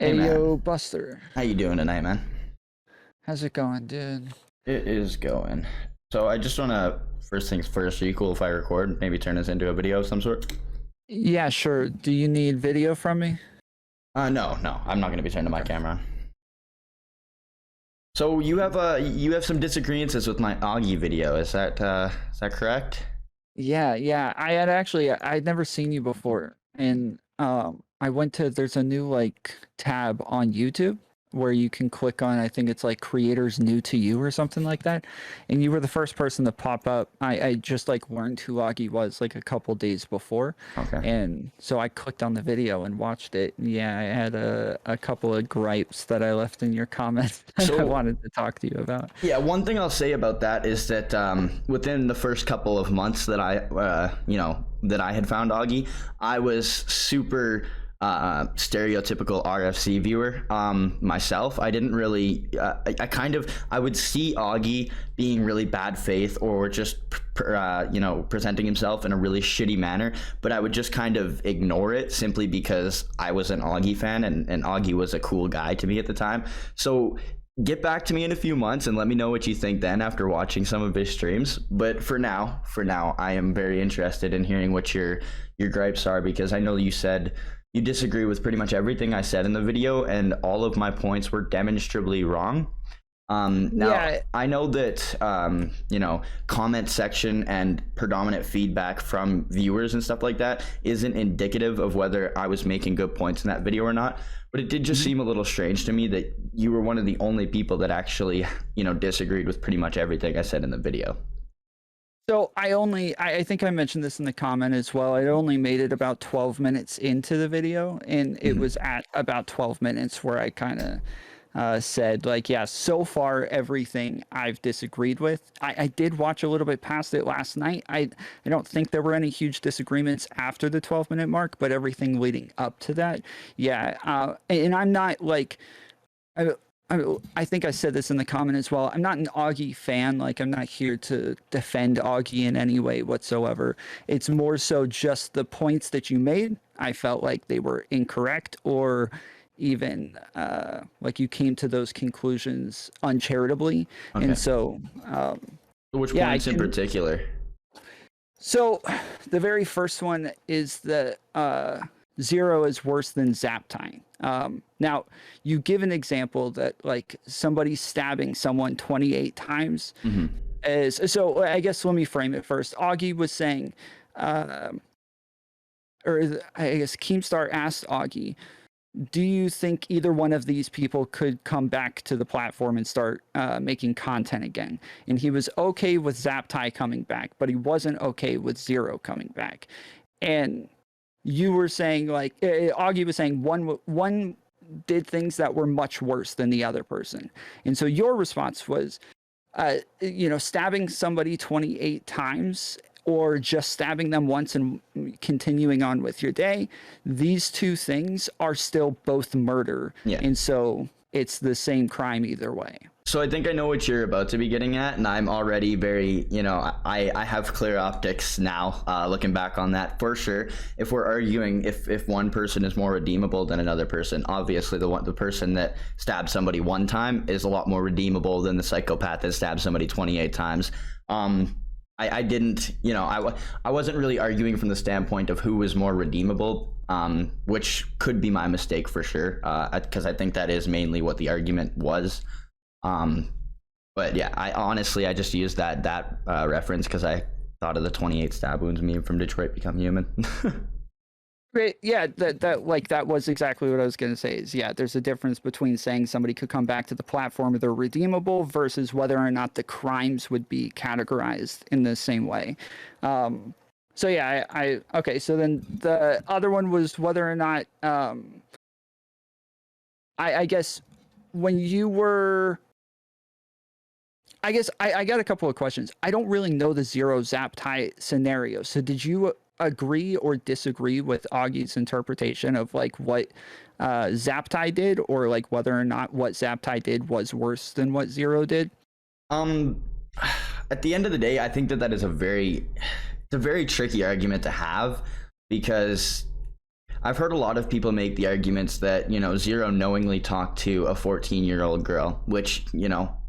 Hey Hey yo, man, Buster. how you doing tonight, man? How's it going, dude? It is going. So I just wanna first things first. Are you cool if I record? Maybe turn this into a video of some sort? Yeah, sure. Do you need video from me? No, I'm not gonna be turning my Okay. camera on. So you have some disagreements with my Augie video. Is that correct? Yeah. I'd never seen you before. And I went to there's a new like tab on YouTube where you can click on, I think it's like creators new to you or something like that. And you were the first person to pop up. I just like learned who Augie was like a couple days before. Okay. And so I clicked on the video and watched it. Yeah, I had a couple of gripes that I left in your comments that I So wanted to talk to you about. yeah, one thing I'll say about that is that within the first couple of months that that I had found Augie, I was super stereotypical RFC viewer myself. I didn't really, I would see Augie being really bad faith or just presenting himself in a really shitty manner, but I would just kind of ignore it simply because I was an Augie fan and Augie was a cool guy to me at the time. So get back to me in a few months and let me know what you think then after watching some of his streams. But for now, I am very interested in hearing what your gripes are, because I know you said you disagree with pretty much everything I said in the video, and all of my points were demonstrably wrong. Now Yeah, I know that comment section and predominant feedback from viewers and stuff like that isn't indicative of whether I was making good points in that video or not. But it did just mhm. seem a little strange to me that you were one of the only people that actually, disagreed with pretty much everything I said in the video. So I think I mentioned this in the comment as well. I only made it about 12 minutes into the video, and it Mhm. was at about 12 minutes where I kind of said, like, yeah, so far everything I've disagreed with. I did watch a little bit past it last night. I don't think there were any huge disagreements after the 12-minute mark, but everything leading up to that, yeah. And I'm not like, I, I think I said this in the comment as well. I'm not an Augie fan. Like, I'm not here to defend Augie in any way whatsoever. It's more so just the points that you made. I felt like they were incorrect, or even like you came to those conclusions uncharitably. And Okay. so, Which yeah, I points in can. particular? So, the very first one is that zero is worse than zap time. Now, you give an example that like somebody stabbing someone 28 times Hmm. is so. I guess let me frame it first. Augie was saying, uh, I guess Keemstar asked Augie, do you think either one of these people could come back to the platform and start making content again? And he was okay with Zaptai coming back, but he wasn't okay with Zero coming back. And you were saying like Augie was saying one did things that were much worse than the other person, and so your response was stabbing somebody 28 times or just stabbing them once and continuing on with your day, these two things are still both murder. Yeah. And so it's the same crime either way. So I think I know what you're about to be getting at, and I'm already very, I have clear optics now, looking back on that for sure. If we're arguing if one person is more redeemable than another person, obviously the person that stabbed somebody one time is a lot more redeemable than the psychopath that stabbed somebody 28 times. I didn't, I wasn't really arguing from the standpoint of who was more redeemable, which could be my mistake for sure, because I think that is mainly what the argument was. Um, but yeah, I just used that reference because I thought of the 28 stab wounds meme from Detroit Become Human. Great. Yeah, that was exactly what I was going to say. Is yeah, there's a difference between saying somebody could come back to the platform if they're redeemable versus whether or not the crimes would be categorized in the same way. So yeah, I okay. So then the other one was whether or not I guess when you were I guess I got a couple of questions. I don't really know the zero zap tie scenario. So did you agree or disagree with Augie's interpretation of like what Zaptai did, or like whether or not what Zaptai did was worse than what Zero did? um, at the end of the day, I think that is it's a very tricky argument to have, because I've heard a lot of people make the arguments that, Zero knowingly talked to a 14-year-old girl, which,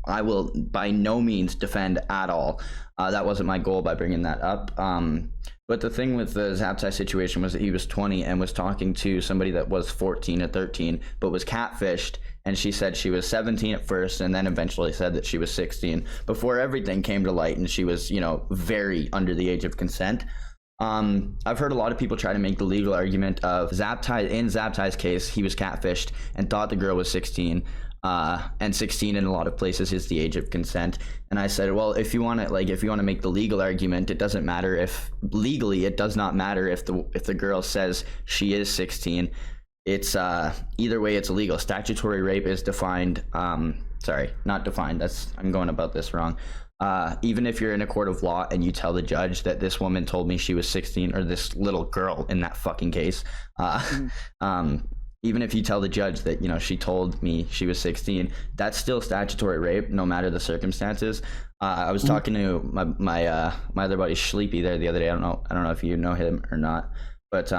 I will by no means defend at all. That wasn't my goal by bringing that up. But the thing with the Zaptai situation was that he was 20 and was talking to somebody that was 14 or 13, but was catfished. And she said she was 17 at first and then eventually said that she was 16 before everything came to light and she was, very under the age of consent. I've heard a lot of people try to make the legal argument of Zaptai. In Zaptai's case, he was catfished and thought the girl was 16. And 16 in a lot of places is the age of consent. And I said, well, if you want to make the legal argument, it doesn't matter if legally, it does not matter if the girl says she is 16. It's either way, it's illegal. Statutory rape is defined. Sorry, not defined. I'm going about this wrong. Even if you're in a court of law and you tell the judge that this woman told me she was 16, or this little girl in that fucking case, even if you tell the judge that, she told me she was 16, that's still statutory rape, no matter the circumstances. I was talking to my other buddy Sleepy there the other day. I don't know if you know him or not, but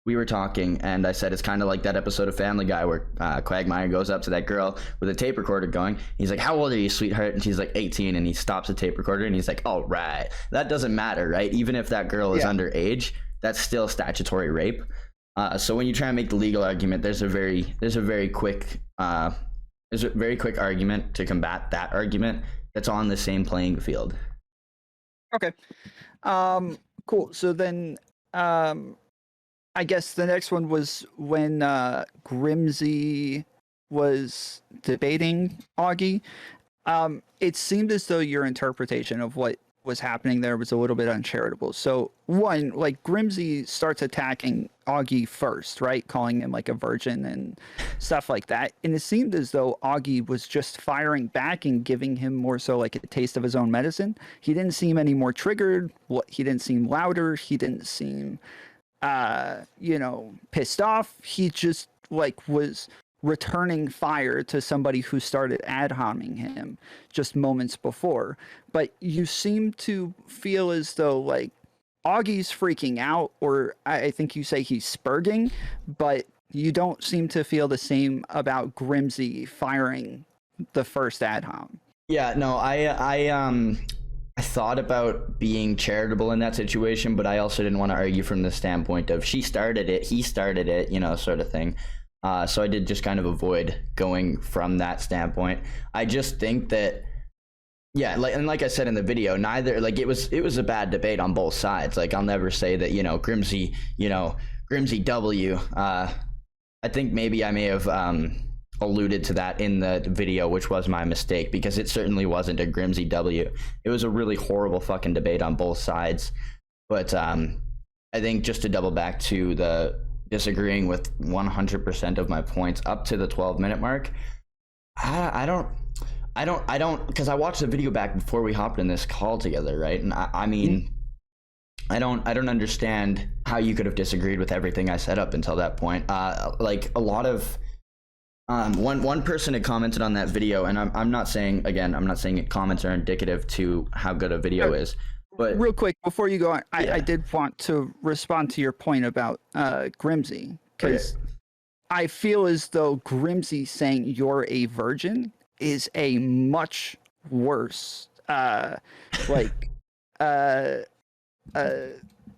we were talking, and I said it's kind of like that episode of Family Guy where Quagmire goes up to that girl with a tape recorder going. He's like, "How old are you, sweetheart?" And she's like, 18, and he stops the tape recorder, and he's like, "All right." That doesn't matter, right? Even if that girl is underage, that's still statutory rape. So when you try and make the legal argument, there's a very quick argument to combat that argument that's on the same playing field. Okay. Cool. So then, I guess the next one was when Grimsy was debating Augie. It seemed as though your interpretation of what was happening there was a little bit uncharitable. So one, like Grimsy starts attacking Augie first, right? Calling him like a virgin and stuff like that. And it seemed as though Augie was just firing back and giving him more so like a taste of his own medicine. He didn't seem any more triggered. He didn't seem louder. He didn't seem, pissed off. He just like was returning fire to somebody who started ad homing him just moments before. But you seem to feel as though like Augie's freaking out, or I think you say he's spurging, but you don't seem to feel the same about Grimsy firing the first ad hom. Yeah, no, I thought about being charitable in that situation, but I also didn't want to argue from the standpoint of she started it, he started it, sort of thing. So I did just kind of avoid going from that standpoint. I just think that, like I said in the video, it was a bad debate on both sides. Like, I'll never say that, Grimsy W. I think maybe I may have alluded to that in the video, which was my mistake, because it certainly wasn't a Grimsy W. It was a really horrible fucking debate on both sides. But I think just to double back to the disagreeing with 100% of my points up to the 12-minute mark, I don't, because I watched the video back before we hopped in this call together, right? And I mean, I don't understand how you could have disagreed with everything I said up until that point. Like a lot of one person had commented on that video, and I'm not saying comments are indicative to how good a video is. But real quick before you go on, I did want to respond to your point about Grimsy, because I feel as though Grimsy saying you're a virgin is a much worse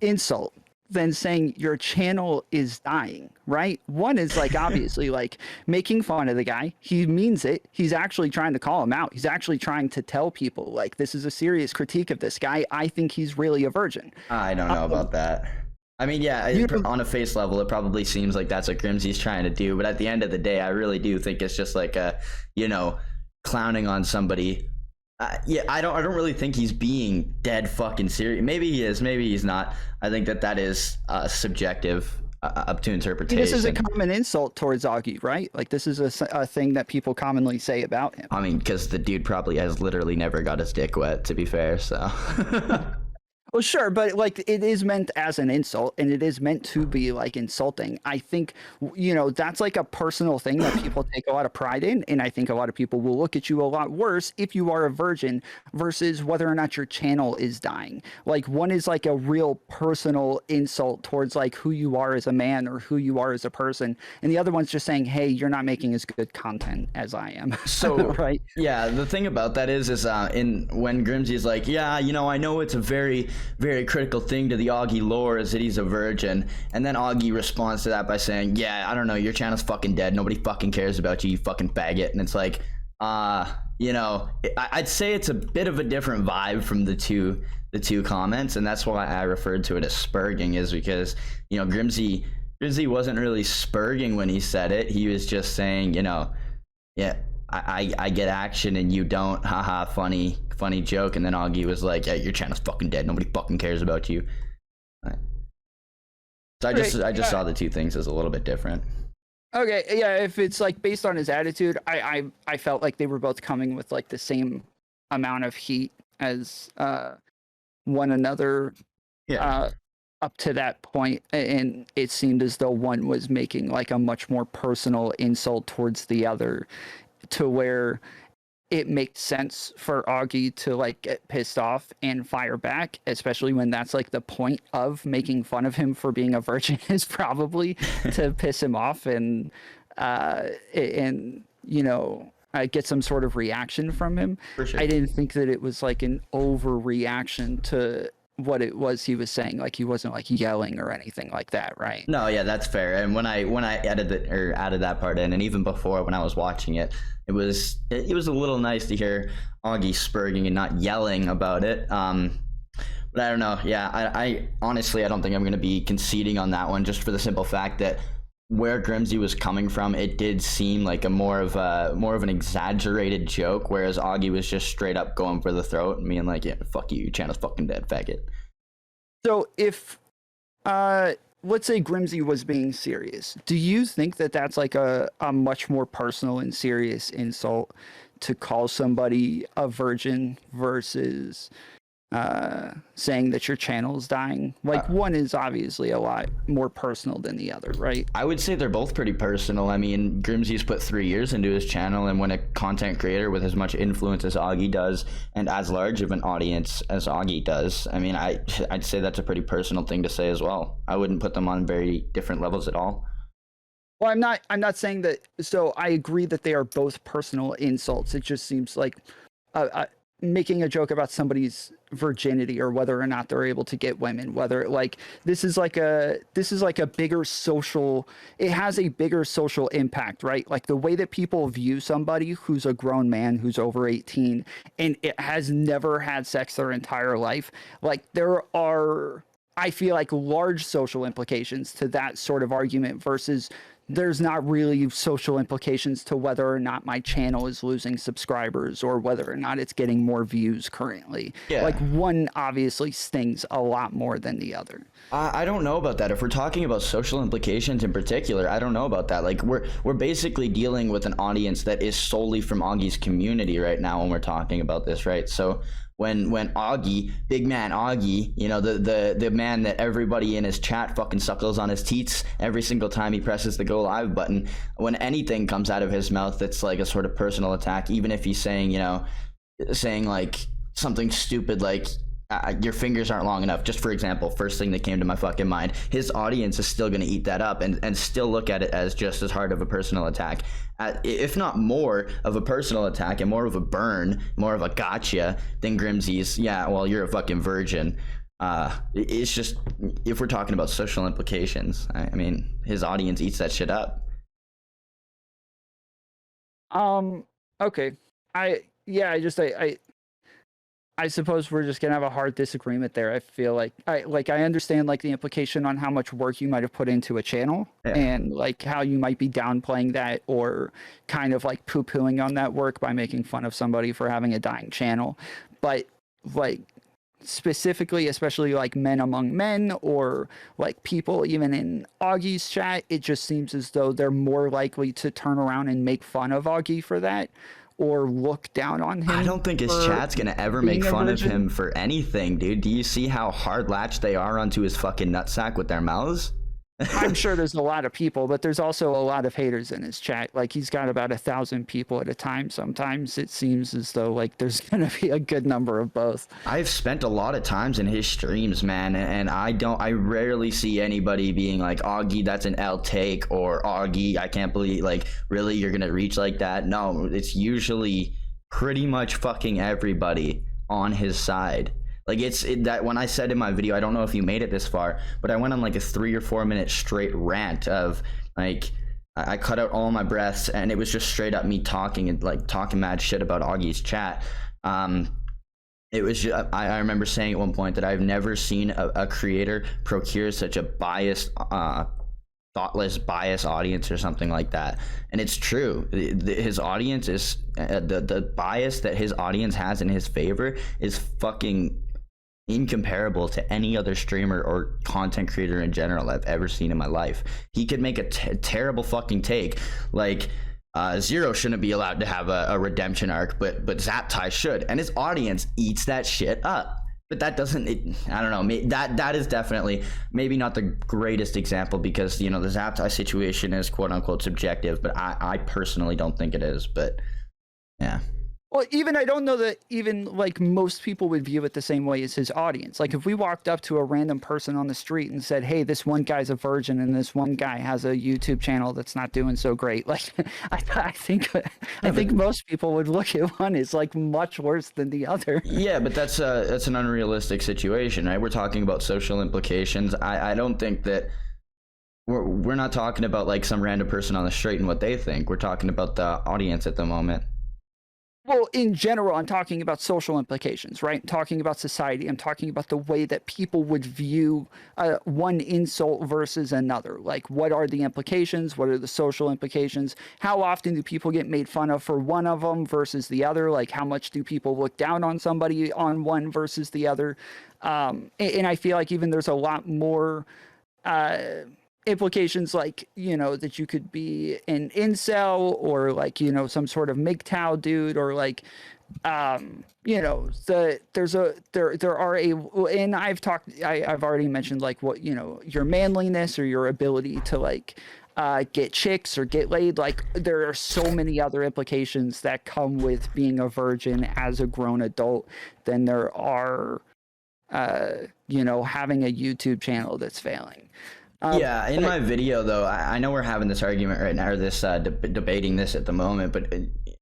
insult than saying your channel is dying, right? One is like obviously like making fun of the guy. He means it. He's actually trying to call him out. He's actually trying to tell people like this is a serious critique of this guy. I think he's really a virgin. I don't know about that. I mean, on a face level, it probably seems like that's what Grimsy's trying to do. But at the end of the day, I really do think it's just like clowning on somebody. I don't really think he's being dead fucking serious. Maybe he is, maybe he's not. I think that is subjective, up to interpretation. This is a common insult towards Augie, right? Like this is a thing that people commonly say about him. I mean, because the dude probably has literally never got his dick wet, to be fair. So. Well, sure, but like it is meant as an insult and it is meant to be like insulting. I think, that's like a personal thing that people take a lot of pride in. And I think a lot of people will look at you a lot worse if you are a virgin versus whether or not your channel is dying. Like one is like a real personal insult towards like who you are as a man or who you are as a person. And the other one's just saying, hey, you're not making as good content as I am. So Right. yeah, the thing about that is in when Grimsey's like, yeah, I know it's a very very critical thing to the Augie lore is that he's a virgin, and then Augie responds to that by saying, yeah, I don't know, your channel's fucking dead, nobody fucking cares about you, you fucking faggot. And it's like, I'd say it's a bit of a different vibe from the two comments, and that's why I referred to it as spurging, is because Grimsey wasn't really spurging when he said it. He was just saying, yeah, I get action and you don't, haha, funny joke. And then Augie was like, yeah, your channel's fucking dead, nobody fucking cares about you. So I just saw the two things as a little bit different. Okay, yeah, if it's like based on his attitude, I felt like they were both coming with like the same amount of heat as one another Yeah. up to that point, and it seemed as though one was making like a much more personal insult towards the other, to where it makes sense for Augie to like get pissed off and fire back, especially when that's like the point of making fun of him for being a virgin is probably to piss him off and get some sort of reaction from him. For sure. I didn't think that it was like an overreaction to what it was he was saying. Like he wasn't like yelling or anything like that, right? No, yeah, that's fair. And when I added that part in, and even before when I was watching it, it was a little nice to hear Augie spurging and not yelling about it. But I don't know. Yeah, I honestly I don't think I'm going to be conceding on that one, just for the simple fact that where Grimsey was coming from, it did seem like a more of an exaggerated joke, whereas Augie was just straight up going for the throat and being like, yeah, fuck you, your channel's fucking dead, faggot. So if let's say Grimsey was being serious, do you think that that's like a much more personal and serious insult to call somebody a virgin versus saying that your channel is dying? Like one is obviously a lot more personal than the other, right? I would say they're both pretty personal. I mean, Grimsey's put 3 years into his channel, and when a content creator with as much influence as Augie does, and as large of an audience as Augie does, I mean, I'd say that's a pretty personal thing to say as well. I wouldn't put them on very different levels at all. Well, I'm not saying that. So I agree that they are both personal insults. It just seems like making a joke about somebody's virginity or whether or not they're able to get women, whether like this is like a bigger social, it has a bigger social impact, right? Like the way that people view somebody who's a grown man who's over 18 and it has never had sex their entire life, like there are, I feel like, large social implications to that sort of argument versus there's not really social implications to whether or not my channel is losing subscribers or whether or not it's getting more views currently. Yeah. Like one obviously stings a lot more than the other. I don't know about that. If we're talking about social implications in particular, I don't know about that. Like we're basically dealing with an audience that is solely from Augie's community right now when we're talking about this, right? So when Augie, big man Augie, the man that everybody in his chat fucking suckles on his teats every single time he presses the go live button, when anything comes out of his mouth that's like a sort of personal attack, even if he's saying like something stupid like your fingers aren't long enough, just for example, first thing that came to my fucking mind, his audience is still going to eat that up and still look at it as just as hard of a personal attack, if not more of a personal attack and more of a burn, more of a gotcha than Grimsey's, yeah, well, you're a fucking virgin. It's just, if we're talking about social implications, I mean, his audience eats that shit up. Okay. I suppose we're just gonna have a hard disagreement there. I feel like I understand like the implication on how much work you might have put into a channel, Yeah. and like how you might be downplaying that or kind of like poo-pooing on that work by making fun of somebody for having a dying channel. But like specifically, especially like men among men or like people even in Augie's chat, it just seems as though they're more likely to turn around and make fun of Augie for that. or look down on him. I don't think his for chat's gonna ever being make a fun of virgin. him for anything, dude. Do you see how hard latched they are onto his fucking nutsack with their mouths? I'm sure there's a lot of people, but there's also a lot of haters in his chat. Like he's got about 1,000 people at a time. Sometimes it seems as though like there's gonna be a good number of both. I've spent a lot of times in his streams, man, and I rarely see anybody being like, Augie, that's an L take, or Augie, I can't believe, like, really, you're gonna reach like that? No, it's usually pretty much fucking everybody on his side. Like that when I said in my video, I don't know if you made it this far, but I went on like a 3 or 4 minute straight rant of like I cut out all my breaths, and it was just straight up me talking and like talking mad shit about Augie's chat. It was just, I remember saying at one point that I've never seen a creator procure such a biased thoughtless bias audience or something like that. And it's true. His audience is the bias that his audience has in his favor is fucking incomparable to any other streamer or content creator in general I've ever seen in my life. He could make a terrible fucking take like Zero shouldn't be allowed to have a redemption arc, but Zaptai should, and his audience eats that shit up. But that doesn't, I don't know, that is definitely maybe not the greatest example, because, you know, the Zaptai situation is quote unquote subjective, but I personally don't think it is. But yeah. Well, even I don't know that even like most people would view it the same way as his audience. Like if we walked up to a random person on the street and said, "Hey, this one guy's a virgin and this one guy has a YouTube channel that's not doing so great," like I think most people would look at one as like much worse than the other. Yeah, but that's an unrealistic situation, right? We're talking about social implications. I don't think that we're not talking about like some random person on the street and what they think. We're talking about the audience at the moment. Well, in general, I'm talking about social implications, right? I'm talking about society. I'm talking about the way that people would view one insult versus another. Like, what are the implications? What are the social implications? How often do people get made fun of for one of them versus the other? Like, how much do people look down on somebody on one versus the other? And I feel like even there's a lot more implications, like, you know, that you could be an incel or like, you know, some sort of MGTOW dude, or like you know, there are and I've already mentioned like what, you know, your manliness or your ability to like get chicks or get laid. Like there are so many other implications that come with being a virgin as a grown adult than there are you know, having a YouTube channel that's failing. Yeah, in my video though, I know we're having this argument right now, or this debating this at the moment, but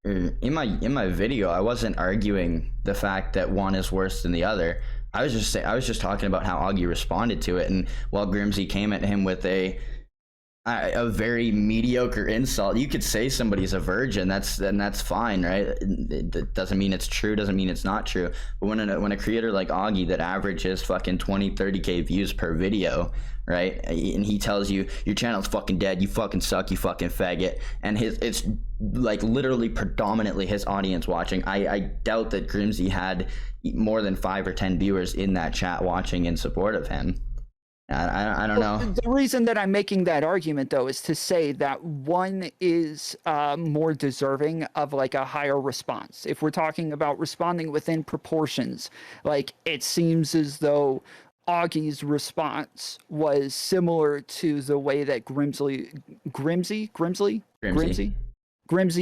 in my video, I wasn't arguing the fact that one is worse than the other. I was just talking about how Augie responded to it, and while Grimsy came at him with a very mediocre insult, you could say somebody's a virgin. That's fine, right? It doesn't mean it's true, doesn't mean it's not true. But when a creator like Augie that averages fucking 20-30K views per video, right, and he tells you your channel's fucking dead, you fucking suck, you fucking faggot, and it's like literally predominantly his audience watching. I doubt that Grimsy had more than 5 or 10 viewers in that chat watching in support of him. I don't know. The reason that I'm making that argument, though, is to say that one is more deserving of like a higher response. If we're talking about responding within proportions, like it seems as though Augie's response was similar to the way that Grimsy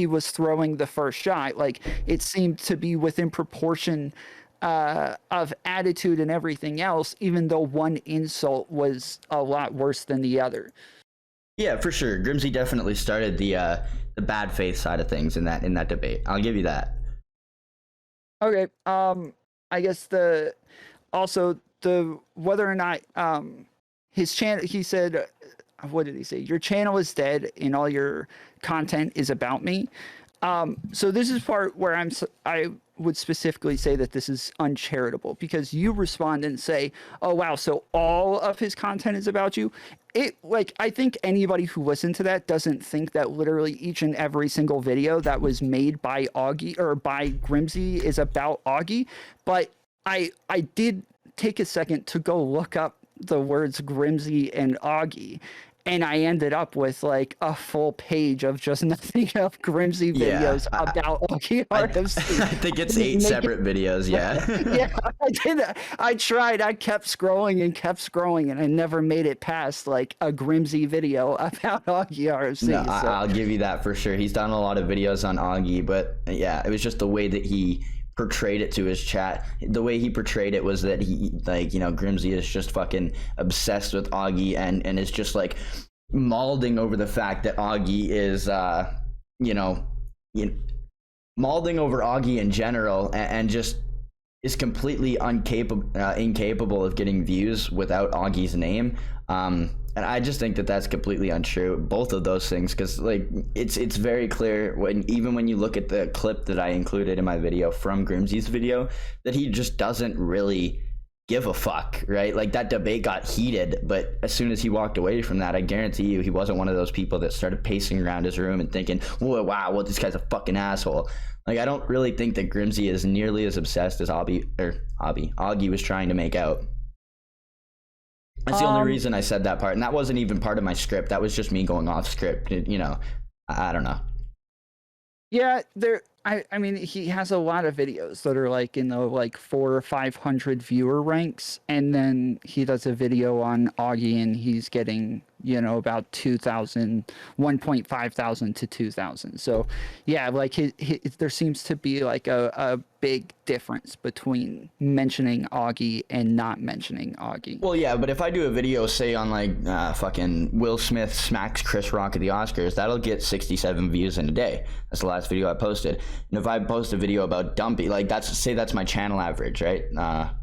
was throwing the first shot. Like it seemed to be within proportion of attitude and everything else, even though one insult was a lot worse than the other. Yeah, for sure. Grimsy definitely started the bad faith side of things in that debate. I'll give you that. Okay. I guess the whether or not his channel, he said, what did he say? Your channel is dead and all your content is about me. So this is part where I would specifically say that this is uncharitable, because you respond and say, "Oh wow, so all of his content is about you." It, like, I think anybody who listened to that doesn't think that literally each and every single video that was made by Augie or by Grimsy is about Augie. But I did take a second to go look up the words Grimsy and Augie. and I ended up with like a full page of just nothing of Grimsy Yeah, videos about Augie I RFC. think it's Didn't 8 make it- separate videos. Yeah. yeah, I did. I tried. I kept scrolling and kept scrolling, and I never made it past like a Grimsy video about Augie No, RFC. So I'll give you that for sure. He's done a lot of videos on Augie, but yeah, it was just the way that he portrayed it to his chat. The way he portrayed it was that he, like, you know, Grimsy is just fucking obsessed with Augie and is just like mauling over the fact that Augie is, you know, mauling over Augie in general and just is completely incapable of getting views without Augie's name. And I just think that that's completely untrue. Both of those things, because like it's very clear even when you look at the clip that I included in my video from Grimsy's video, that he just doesn't really give a fuck, right? Like that debate got heated, but as soon as he walked away from that, I guarantee you he wasn't one of those people that started pacing around his room and thinking, "Whoa, wow, well, this guy's a fucking asshole." Like, I don't really think that Grimsy is nearly as obsessed as Augie was trying to make out. That's the only reason I said that part, and that wasn't even part of my script. That was just me going off script. You know, I don't know. yeah, I mean, he has a lot of videos that are like in the like 400 or 500 viewer ranks, and then he does a video on Augie, and he's getting, you know, about 1.5 thousand to 2,000. So yeah, like there seems to be like a big difference between mentioning Augie and not mentioning Augie. Well, yeah, but if I do a video, say on like fucking Will Smith smacks Chris Rock at the Oscars, that'll get 67 views in a day. That's the last video I posted. And if I post a video about Dumpy, like that's my channel average, right?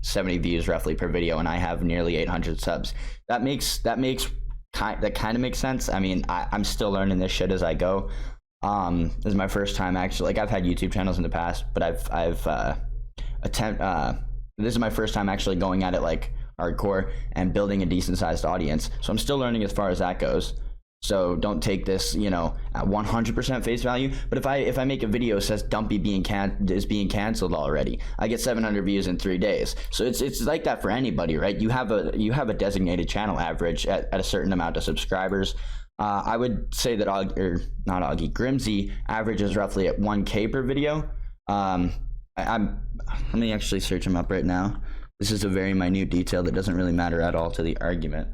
70 views roughly per video, and I have nearly 800 subs. That kind of makes sense. I mean, I'm still learning this shit as I go. This is my first time actually. Like, I've had YouTube channels in the past, but this is my first time actually going at it like hardcore and building a decent sized audience. So I'm still learning as far as that goes. So don't take this, you know, at 100% face value. But if I make a video that says Dumpy is being canceled already, I get 700 views in 3 days. So it's like that for anybody, right? You have a designated channel average at a certain amount of subscribers. I would say that Grimsy averages roughly at 1K per video. Let me actually search him up right now. This is a very minute detail that doesn't really matter at all to the argument.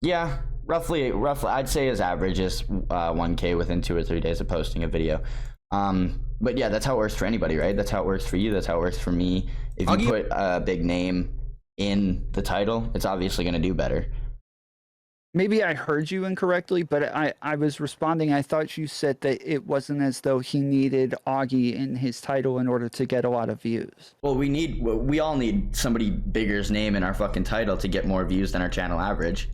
Yeah, roughly, I'd say his average is 1K within 2 or 3 days of posting a video. But yeah, that's how it works for anybody, right? That's how it works for you. That's how it works for me. If you put a big name in the title, it's obviously going to do better. Maybe I heard you incorrectly, but I was responding. I thought you said that it wasn't as though he needed Augie in his title in order to get a lot of views. Well, we all need somebody bigger's name in our fucking title to get more views than our channel average.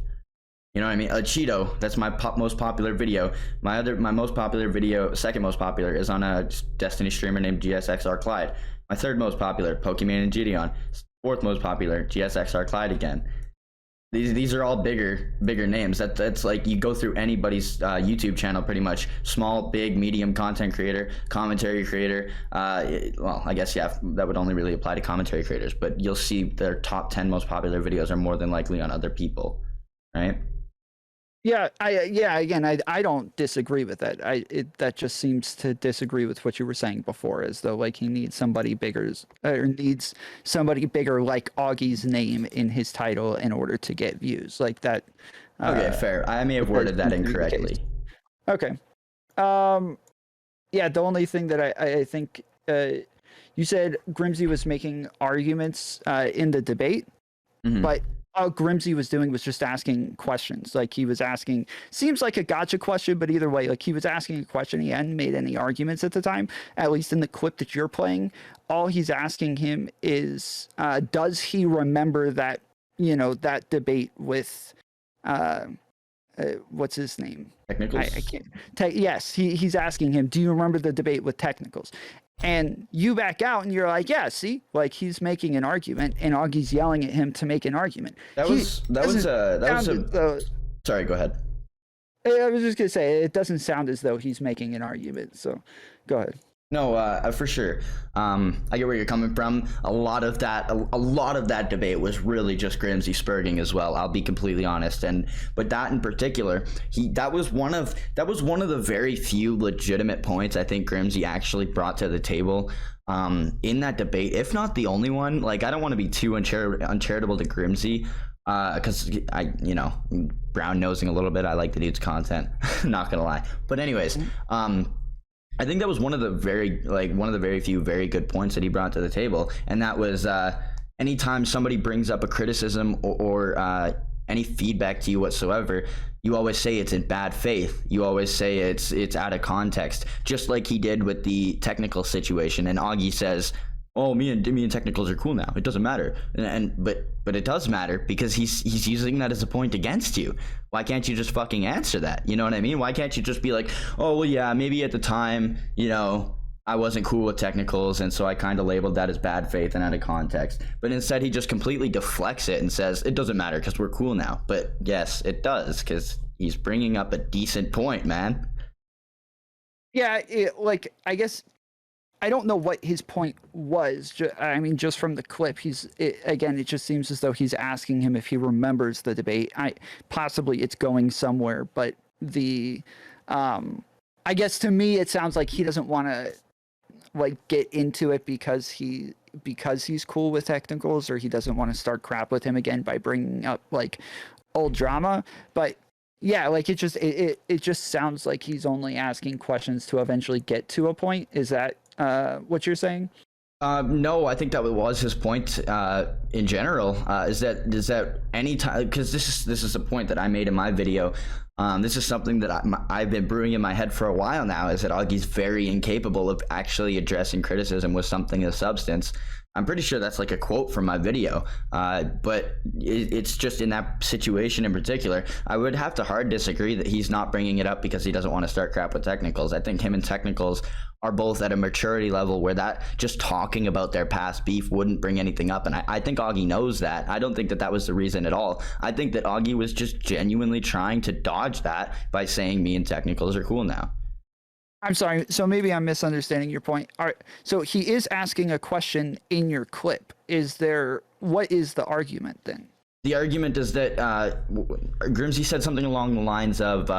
You know what I mean? Cheeto, that's my most popular video. My most popular video, second most popular, is on a Destiny streamer named GSXR Clyde. My third most popular, Pokemon and Gideon. Fourth most popular, GSXR Clyde again. These are all bigger names. That's like, you go through anybody's YouTube channel pretty much. Small, big, medium content creator, commentary creator. Well, I guess, yeah, that would only really apply to commentary creators, but you'll see their top 10 most popular videos are more than likely on other people, right? Yeah, again, I don't disagree with that. That just seems to disagree with what you were saying before, as though like he needs somebody bigger like Augie's name in his title in order to get views like that. Okay, fair. I may have worded that incorrectly. Okay. Yeah, the only thing that I think you said Grimsy was making arguments in the debate, but all Grimsy was doing was just asking questions. Like, he was asking, seems like a gotcha question, but either way, like, he was asking a question. He hadn't made any arguments at the time, at least in the clip that you're playing. All he's asking him is, does he remember that, you know, that debate with, what's his name? Technicals? I can't. Yes, he's asking him, do you remember the debate with Technicals? And you back out and you're like, yeah, see, like, he's making an argument and Augie's yelling at him to make an argument. Sorry, go ahead. I was just going to say, it doesn't sound as though he's making an argument. So go ahead. No, for sure. I get where you're coming from. A lot of that debate was really just Grimsey spurting as well. I'll be completely honest. But that in particular, that was one of the very few legitimate points I think Grimsey actually brought to the table. In that debate, if not the only one. Like, I don't want to be too uncharitable to Grimsey, because brown nosing a little bit. I like the dude's content, not gonna lie. But anyways, I think that was one of the very few very good points that he brought to the table, and that was anytime somebody brings up a criticism or any feedback to you whatsoever, you always say it's in bad faith. You always say it's out of context, just like he did with the technical situation. And Augie says, "Oh, me and technicals are cool now. It doesn't matter." But it does matter, because he's using that as a point against you. Why can't you just fucking answer that? You know what I mean? Why can't you just be like, "Oh, well, yeah, maybe at the time, I wasn't cool with technicals, and so I kind of labeled that as bad faith and out of context." But instead, he just completely deflects it and says, "It doesn't matter because we're cool now." But yes, it does, because he's bringing up a decent point, man. Yeah, I guess I don't know what his point was. I mean, just from the clip, it just seems as though he's asking him if he remembers the debate. Possibly it's going somewhere, but I guess to me it sounds like he doesn't want to get into it because he's cool with technicals, or he doesn't want to start crap with him again by bringing up old drama. But yeah, it just sounds like he's only asking questions to eventually get to a point. Is that what you're saying? No, I think that was his point in general. Is that any time, because this is a point that I made in my video. This is something that I've been brewing in my head for a while now, is that Augie's very incapable of actually addressing criticism with something of substance. I'm pretty sure that's like a quote from my video, but it's just in that situation in particular, I would have to hard disagree that he's not bringing it up because he doesn't want to start crap with technicals. I think him and technicals are both at a maturity level where that just talking about their past beef wouldn't bring anything up, and I think Augie knows that. I don't think that was the reason at all. I think that Augie was just genuinely trying to dodge that by saying me and technicals are cool now. I'm sorry. So maybe I'm misunderstanding your point. All right. So he is asking a question in your clip. What is the argument then? The argument is that Grimsey said something along the lines of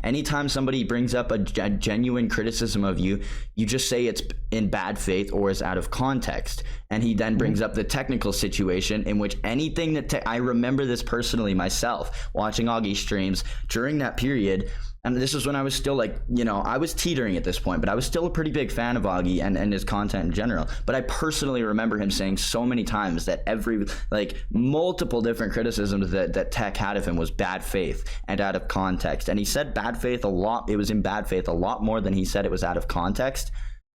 anytime somebody brings up a genuine criticism of you, you just say it's in bad faith or is out of context. And he then brings up the technical situation in which anything that I remember this personally myself, watching Augie streams during that period. And this is when I was still I was teetering at this point, but I was still a pretty big fan of Augie and his content in general. But I personally remember him saying so many times that multiple different criticisms that Tech had of him was bad faith and out of context. And he said bad faith a lot. It was in bad faith a lot more than he said it was out of context.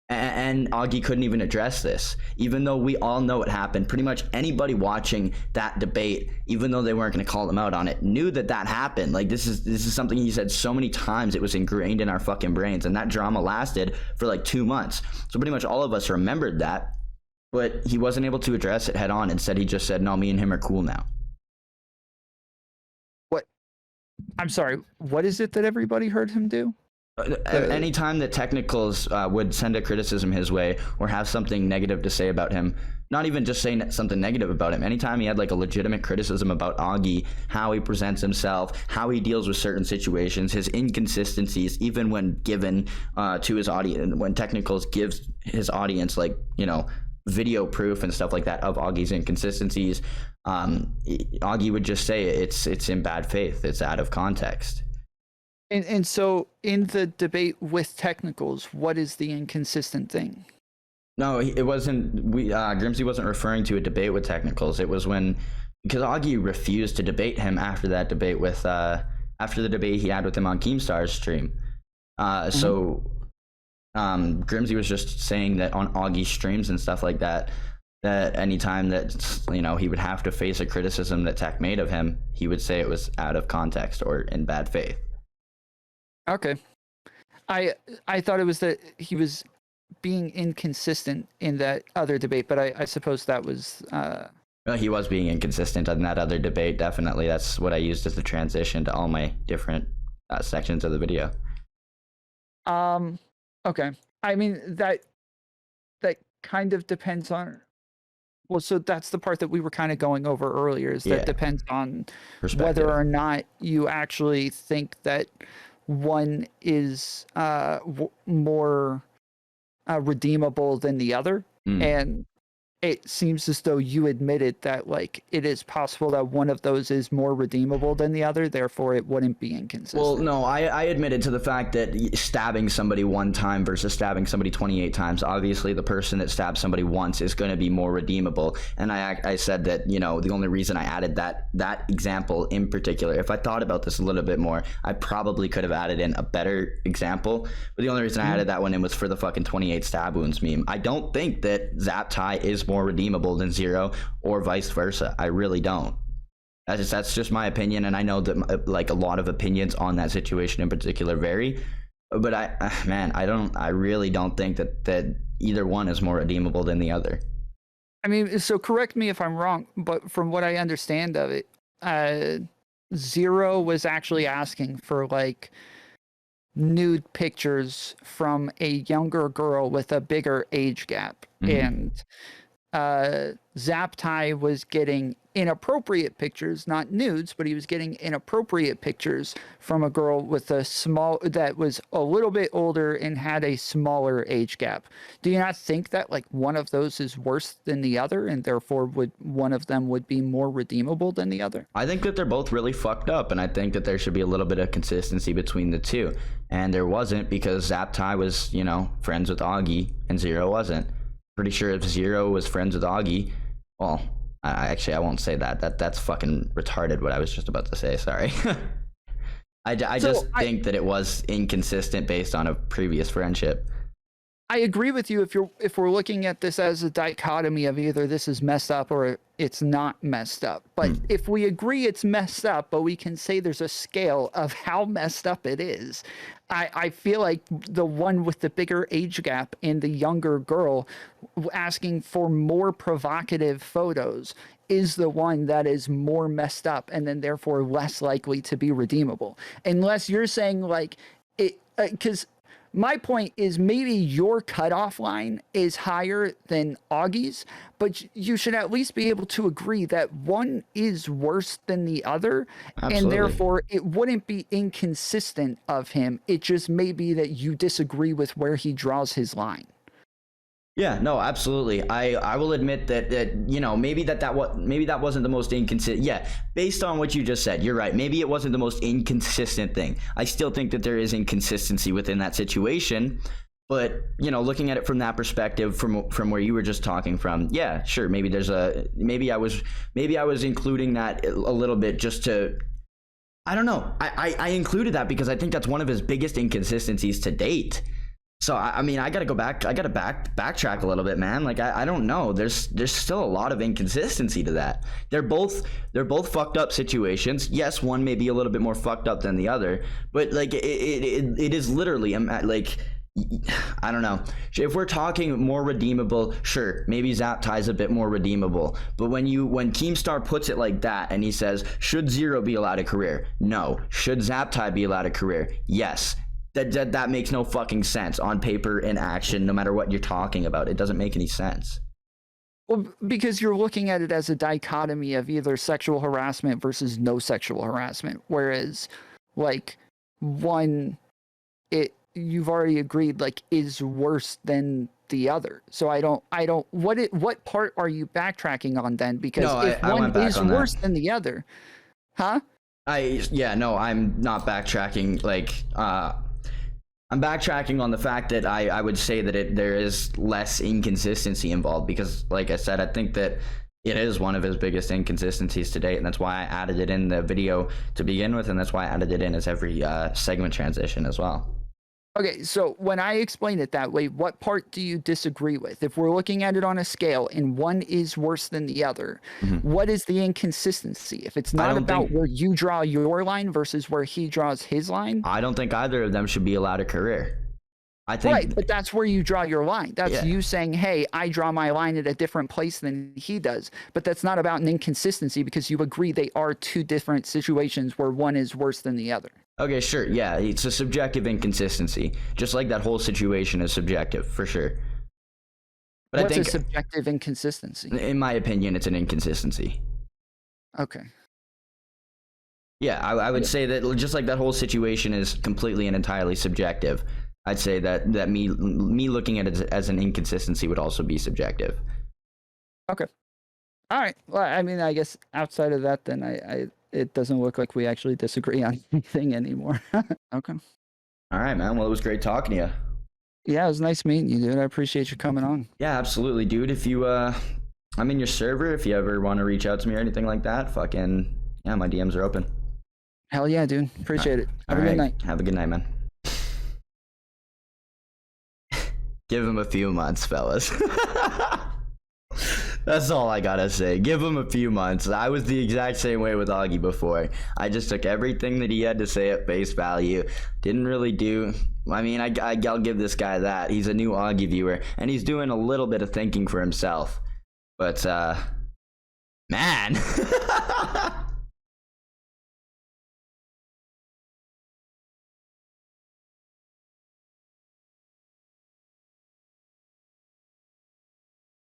And Augie couldn't even address this, even though we all know it happened. Pretty much anybody watching that debate, even though they weren't going to call him out on it, knew that happened. Like, this is something he said so many times, it was ingrained in our fucking brains, and that drama lasted for 2 months. So pretty much all of us remembered that, but he wasn't able to address it head on. Instead, he just said, "No, me and him are cool now." What? I'm sorry. What is it that everybody heard him do? Anytime that technicals would send a criticism his way or have something negative to say about him, not even just saying something negative about him, anytime he had a legitimate criticism about Augie, how he presents himself, how he deals with certain situations, his inconsistencies, even when given to his audience, when technicals gives his audience video proof and stuff like that of Augie's inconsistencies, Augie would just say it's in bad faith, it's out of context. And so in the debate with technicals, what is the inconsistent thing? No, it wasn't. Grimsey wasn't referring to a debate with technicals. It was because Augie refused to debate him after that debate after the debate he had with him on Keemstar's stream. So Grimsey was just saying that on Augie's streams and stuff like that, that anytime that he would have to face a criticism that Tech made of him, he would say it was out of context or in bad faith. Okay. I thought it was that he was being inconsistent in that other debate, but I suppose that was... Well, he was being inconsistent in that other debate, definitely. That's what I used as the transition to all my different sections of the video. Okay. I mean, that kind of depends on. Well, so that's the part that we were kind of going over earlier, is that Yeah, depends on whether perspective. or not you actually think that one is more redeemable than the other. Mm. And it seems as though you admitted that like it is possible that one of those is more redeemable than the other, therefore it wouldn't be Well, inconsistent. no, I admitted to the fact that stabbing somebody one time versus stabbing somebody 28 times, obviously the person that stabs somebody once is going to be more redeemable. And I said that, you know, the only reason I added that example in particular, if I thought about this a little bit more, I probably could have added in a better example. But the only reason I added that one in was for the fucking 28 stab wounds meme. I don't think that Zap Tie is more redeemable than Zero or vice versa. I really don't. That's just my opinion, and I know that like a lot of opinions on that situation in particular vary. But I really don't think that either one is more redeemable than the other. I mean, so correct me if I'm wrong, but from what I understand of it, uh, Zero was actually asking for like nude pictures from a younger girl with a bigger age gap, Mm-hmm. and Zaptai was getting inappropriate pictures, not nudes, but he was getting inappropriate pictures from a girl with a small that was a little bit older and had a smaller age gap. Do you not think that like one of those is worse than the other, and therefore would one of them would be more redeemable than the other? I think that they're both really fucked up, and I think that there should be a little bit of consistency between the two. And there wasn't, because Zap Tie was, you know, friends with Augie, and Zero wasn't. Pretty sure if Zero was friends with Augie, well, I won't say that. That's fucking retarded. What I was just about to say. Sorry. I just think that it was inconsistent based on a previous friendship. I agree with you if we're looking at this as a dichotomy of either this is messed up or it's not messed up. But if we agree it's messed up, but we can say there's a scale of how messed up it is, I feel like the one with the bigger age gap and the younger girl asking for more provocative photos is the one that is more messed up and then therefore less likely to be redeemable. Unless you're saying like it, because my point is maybe your cutoff line is higher than Augie's, but you should at least be able to agree that one is worse than the other, and Absolutely. therefore it wouldn't be inconsistent of him. It just may be that you disagree with where he draws his line. Yeah, no, absolutely. I will admit that you know, maybe that wasn't the most inconsistent. Yeah, based on what you just said, you're right. Maybe it wasn't the most inconsistent thing. I still think that there is inconsistency within that situation, but you know, looking at it from that perspective, from where you were just talking from, yeah, sure. Maybe I was including that a little bit just to. I don't know. I included that because I think that's one of his biggest inconsistencies to date. So I mean, I gotta go back. I gotta backtrack a little bit, man. Like I don't know. There's still a lot of inconsistency to that. They're both fucked up situations. Yes, one may be a little bit more fucked up than the other, but like it is literally like. I don't know. If we're talking more redeemable, sure, maybe Zap Tie's a bit more redeemable. But when Keemstar puts it like that and he says, should Zero be allowed a career? No. Should Zap Tie be allowed a career? Yes. That makes no fucking sense on paper, in action, no matter what you're talking about. It doesn't make any sense. Well, because you're looking at it as a dichotomy of either sexual harassment versus no sexual harassment, whereas like one it you've already agreed like is worse than the other. So I don't what part are you backtracking on then? Because No, if I one went back is on that. worse than the other, huh? I'm not backtracking. Like, I'm backtracking on the fact that I would say that there is less inconsistency involved because, like I said, I think that it is one of his biggest inconsistencies to date, and that's why I added it in the video to begin with, and that's why I added it in as every segment transition as well. Okay, so when I explain it that way, what part do you disagree with? If we're looking at it on a scale and one is worse than the other, what is the inconsistency? If it's I not don't about think where you draw your line versus where he draws his line, I don't think either of them should be allowed a career. I right, think, but that's where you draw your line. That's yeah. you saying, hey, I draw my line at a different place than he does. But that's not about an inconsistency because you agree they are two different situations where one is worse than the other. Okay, sure. Yeah, it's a subjective inconsistency. Just like that whole situation is subjective, for sure. But What's I think, a subjective inconsistency? in my opinion, it's an inconsistency. Okay. Yeah, I would say that just like that whole situation is completely and entirely subjective. I'd say that me looking at it as an inconsistency would also be subjective. Okay. All right. Well, I mean, I guess outside of that, then it doesn't look like we actually disagree on anything anymore. Okay. All right, man. Well, it was great talking to you. Yeah, it was nice meeting you, dude. I appreciate you coming on. Yeah, absolutely, dude. If you I'm in your server. If you ever want to reach out to me or anything like that, fucking yeah, my DMs are open. Hell yeah, dude. Appreciate it. Have a good night. Have a good night, man. Give him a few months, fellas. That's all I gotta say. Give him a few months. I was the exact same way with Augie before. I just took everything that he had to say at face value. Didn't really do. I mean, I'll give this guy that. He's a new Augie viewer, and he's doing a little bit of thinking for himself. But, man.